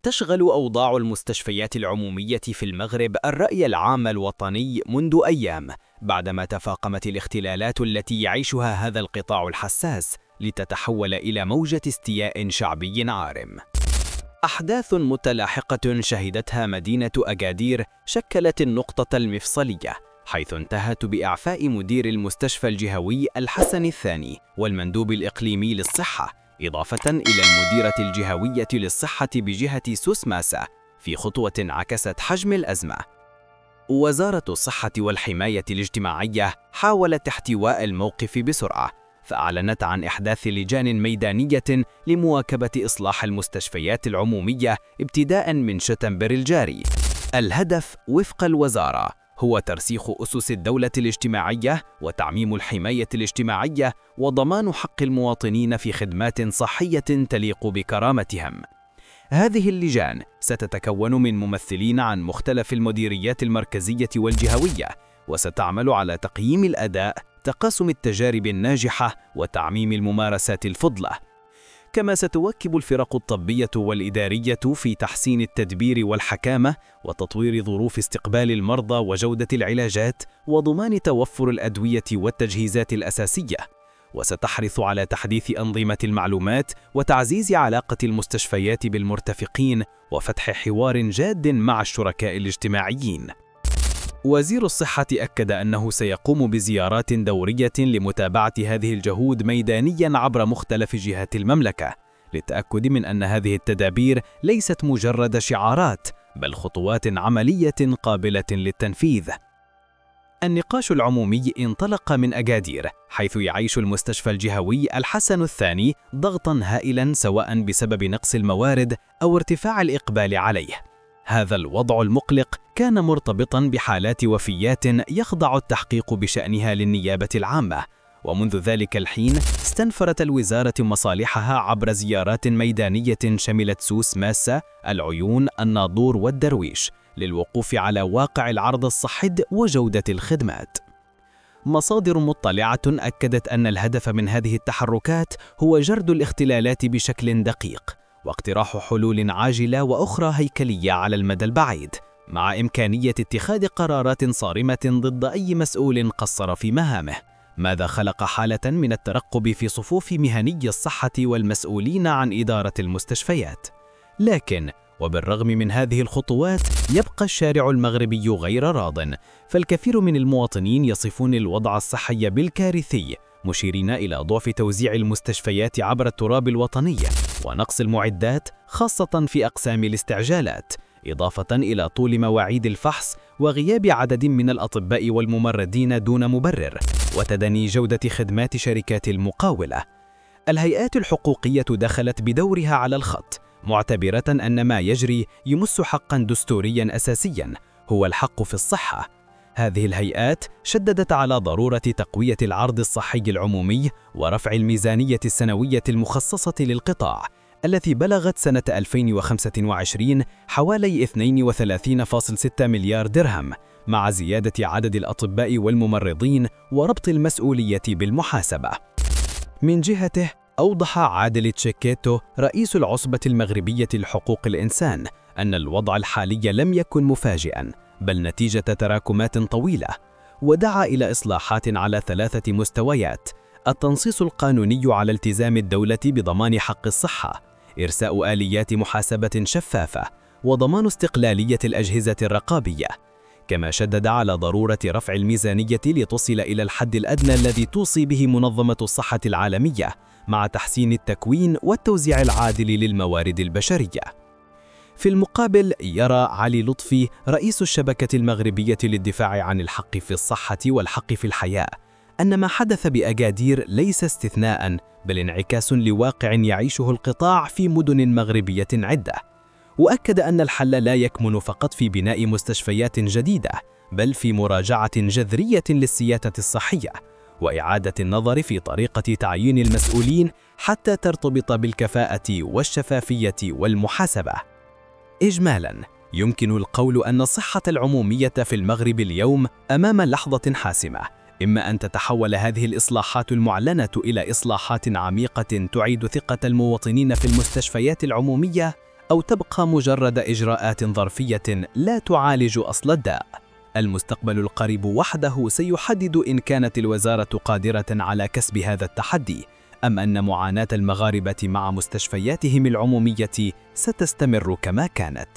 تشغل أوضاع المستشفيات العمومية في المغرب الرأي العام الوطني منذ أيام، بعدما تفاقمت الاختلالات التي يعيشها هذا القطاع الحساس لتتحول إلى موجة استياء شعبي عارم. أحداث متلاحقة شهدتها مدينة أكادير شكلت النقطة المفصلية، حيث انتهت بإعفاء مدير المستشفى الجهوي الحسن الثاني والمندوب الإقليمي للصحة، إضافة إلى المديرة الجهوية للصحة بجهة سوس ماسا، في خطوة عكست حجم الأزمة. وزارة الصحة والحماية الاجتماعية حاولت احتواء الموقف بسرعة، فأعلنت عن إحداث لجان ميدانية لمواكبة إصلاح المستشفيات العمومية ابتداء من شتنبر الجاري. الهدف وفق الوزارة هو ترسيخ أسس الدولة الاجتماعية وتعميم الحماية الاجتماعية وضمان حق المواطنين في خدمات صحية تليق بكرامتهم. هذه اللجان ستتكون من ممثلين عن مختلف المديريات المركزية والجهوية، وستعمل على تقييم الأداء، تقاسم التجارب الناجحة، وتعميم الممارسات الفضلة. كما ستواكب الفرق الطبية والإدارية في تحسين التدبير والحكامة وتطوير ظروف استقبال المرضى وجودة العلاجات وضمان توفر الأدوية والتجهيزات الأساسية، وستحرص على تحديث أنظمة المعلومات وتعزيز علاقة المستشفيات بالمرتفقين وفتح حوار جاد مع الشركاء الاجتماعيين. وزير الصحة أكد أنه سيقوم بزيارات دورية لمتابعة هذه الجهود ميدانياً عبر مختلف جهات المملكة، للتأكد من أن هذه التدابير ليست مجرد شعارات، بل خطوات عملية قابلة للتنفيذ. النقاش العمومي انطلق من أكادير، حيث يعيش المستشفى الجهوي الحسن الثاني ضغطاً هائلاً سواء بسبب نقص الموارد أو ارتفاع الإقبال عليه. هذا الوضع المقلق كان مرتبطاً بحالات وفيات يخضع التحقيق بشأنها للنيابة العامة، ومنذ ذلك الحين استنفرت الوزارة مصالحها عبر زيارات ميدانية شملت سوس ماسا، العيون، الناظور والدرويش، للوقوف على واقع العرض الصحي وجودة الخدمات. مصادر مطلعة أكدت أن الهدف من هذه التحركات هو جرد الاختلالات بشكل دقيق، واقتراح حلول عاجلة وأخرى هيكلية على المدى البعيد، مع إمكانية اتخاذ قرارات صارمة ضد أي مسؤول قصر في مهامه، ماذا خلق حالة من الترقب في صفوف مهني الصحة والمسؤولين عن إدارة المستشفيات. لكن وبالرغم من هذه الخطوات يبقى الشارع المغربي غير راضٍ، فالكثير من المواطنين يصفون الوضع الصحي بالكارثي، مشيرين إلى ضعف توزيع المستشفيات عبر التراب الوطني ونقص المعدات خاصة في أقسام الاستعجالات، إضافة إلى طول مواعيد الفحص وغياب عدد من الأطباء والممرضين دون مبرر، وتدني جودة خدمات شركات المقاولة. الهيئات الحقوقية دخلت بدورها على الخط، معتبرة أن ما يجري يمس حقا دستوريا أساسيا هو الحق في الصحة. هذه الهيئات شددت على ضرورة تقوية العرض الصحي العمومي ورفع الميزانية السنوية المخصصة للقطاع، التي بلغت سنة 2025 حوالي 32.6 مليار درهم، مع زيادة عدد الأطباء والممرضين وربط المسؤولية بالمحاسبة. من جهته أوضح عادل تشيكيتو رئيس العصبة المغربية لحقوق الإنسان أن الوضع الحالي لم يكن مفاجئاً، بل نتيجة تراكمات طويلة، ودعا إلى إصلاحات على 3 مستويات: التنصيص القانوني على التزام الدولة بضمان حق الصحة، إرساء آليات محاسبة شفافة، وضمان استقلالية الأجهزة الرقابية. كما شدد على ضرورة رفع الميزانية لتصل إلى الحد الأدنى الذي توصي به منظمة الصحة العالمية، مع تحسين التكوين والتوزيع العادل للموارد البشرية. في المقابل يرى علي لطفي رئيس الشبكة المغربية للدفاع عن الحق في الصحة والحق في الحياة أن ما حدث بأكادير ليس استثناء، بل انعكاس لواقع يعيشه القطاع في مدن مغربية عدة، وأكد أن الحل لا يكمن فقط في بناء مستشفيات جديدة، بل في مراجعة جذرية للسياسة الصحية وإعادة النظر في طريقة تعيين المسؤولين حتى ترتبط بالكفاءة والشفافية والمحاسبة. إجمالاً، يمكن القول أن الصحة العمومية في المغرب اليوم أمام لحظة حاسمة، إما أن تتحول هذه الإصلاحات المعلنة إلى إصلاحات عميقة تعيد ثقة المواطنين في المستشفيات العمومية، أو تبقى مجرد إجراءات ظرفية لا تعالج أصل الداء. المستقبل القريب وحده سيحدد إن كانت الوزارة قادرة على كسب هذا التحدي، أم أن معاناة المغاربة مع مستشفياتهم العمومية ستستمر كما كانت.